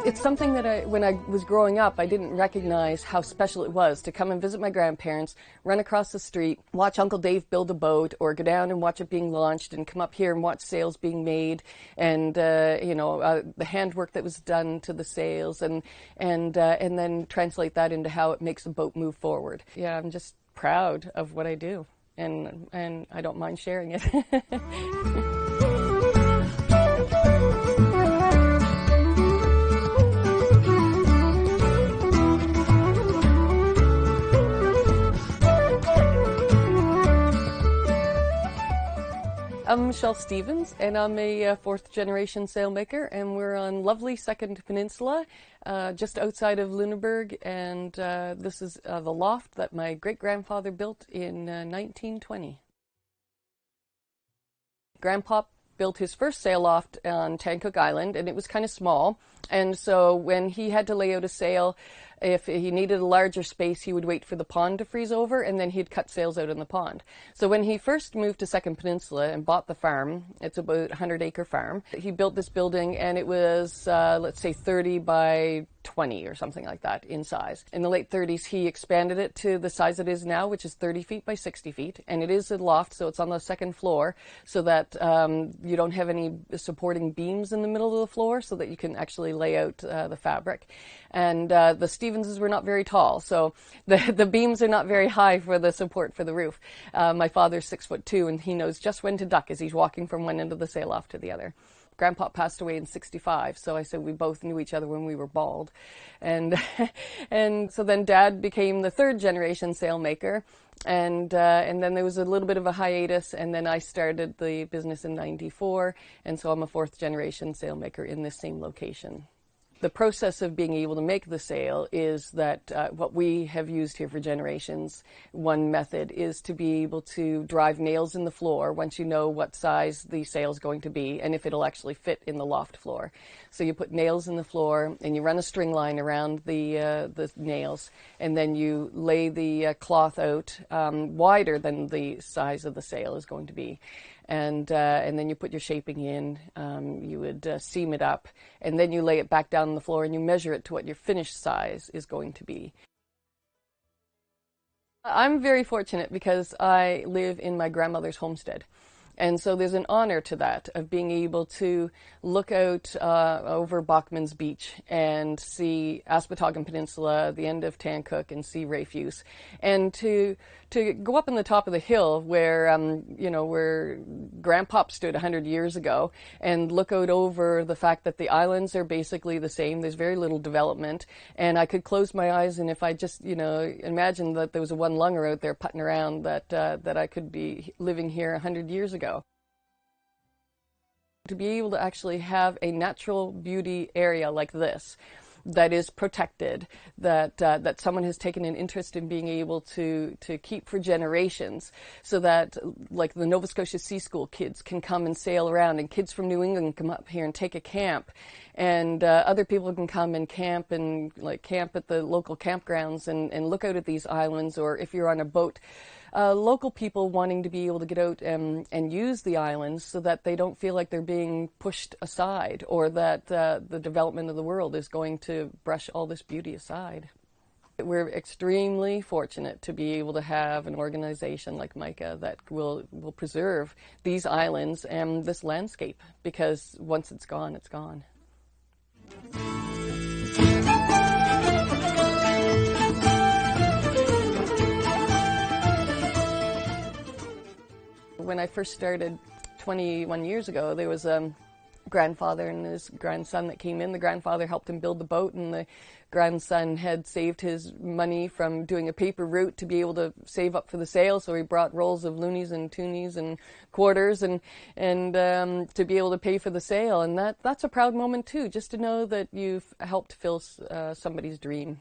It's something that when I was growing up, I didn't recognize how special it was to come and visit my grandparents, run across the street, watch Uncle Dave build a boat, or go down and watch it being launched, and come up here and watch sails being made, and the handwork that was done to the sails, and then translate that into how it makes a boat move forward. Yeah, I'm just proud of what I do, and I don't mind sharing it. I'm Michele Steves, and I'm a fourth-generation sailmaker, and we're on lovely Second Peninsula, just outside of Lunenburg, and this is the loft that my great-grandfather built in 1920. Grandpa built his first sail loft on Tancook Island, and it was kind of small, and so when he had to lay out a sail, if he needed a larger space, he would wait for the pond to freeze over, and then he'd cut sails out in the pond. So when he first moved to Second Peninsula and bought the farm, it's about a 100-acre farm, he built this building, and it was, let's say, 30 by 20 or something like that in size. In the late 30s, he expanded it to the size it is now, which is 30 feet by 60 feet, and it is a loft, so it's on the second floor, so that you don't have any supporting beams in the middle of the floor, so that you can actually lay out the fabric. And the Stevenses were not very tall, so the beams are not very high for the support for the roof. My father's 6'2", and he knows just when to duck as he's walking from one end of the sail loft to the other. Grandpa passed away in '65, so I said we both knew each other when we were bald. And so then Dad became the third-generation sailmaker, and then there was a little bit of a hiatus, and then I started the business in '94, and so I'm a fourth-generation sailmaker in this same location. The process of being able to make the sail is that what we have used here for generations, one method is to be able to drive nails in the floor once you know what size the sail is going to be and if it'll actually fit in the loft floor. So you put nails in the floor and you run a string line around the nails, and then you lay the cloth out wider than the size of the sail is going to be. And then you put your shaping in, you would seam it up, and then you lay it back down on the floor and you measure it to what your finished size is going to be. I'm very fortunate because I live in my grandmother's homestead. And so there's an honor to that, of being able to look out over Bachman's Beach and see Aspatagon Peninsula, the end of Tancook, and see Rafuse, and to go up on the top of the hill where where Grandpop stood 100 years ago, and look out over the fact that the islands are basically the same. There's very little development, and I could close my eyes, and if I just imagine that there was a one-lunger out there putting around, that I could be living here 100 years ago. To be able to actually have a natural beauty area like this that is protected, that someone has taken an interest in being able to keep for generations, so that like the Nova Scotia Sea School kids can come and sail around, and kids from New England come up here and take a camp, and other people can come and camp at the local campgrounds and look out at these islands, or if you're on a boat, local people wanting to be able to get out and use the islands so that they don't feel like they're being pushed aside, or that the development of the world is going to brush all this beauty aside. We're extremely fortunate to be able to have an organization like MICA that will preserve these islands and this landscape, because once it's gone, it's gone. When I first started 21 years ago, there was a grandfather and his grandson that came in. The grandfather helped him build the boat, and the grandson had saved his money from doing a paper route to be able to save up for the sail, so he brought rolls of loonies and toonies and quarters and to be able to pay for the sail. And that's a proud moment too, just to know that you've helped fill somebody's dream.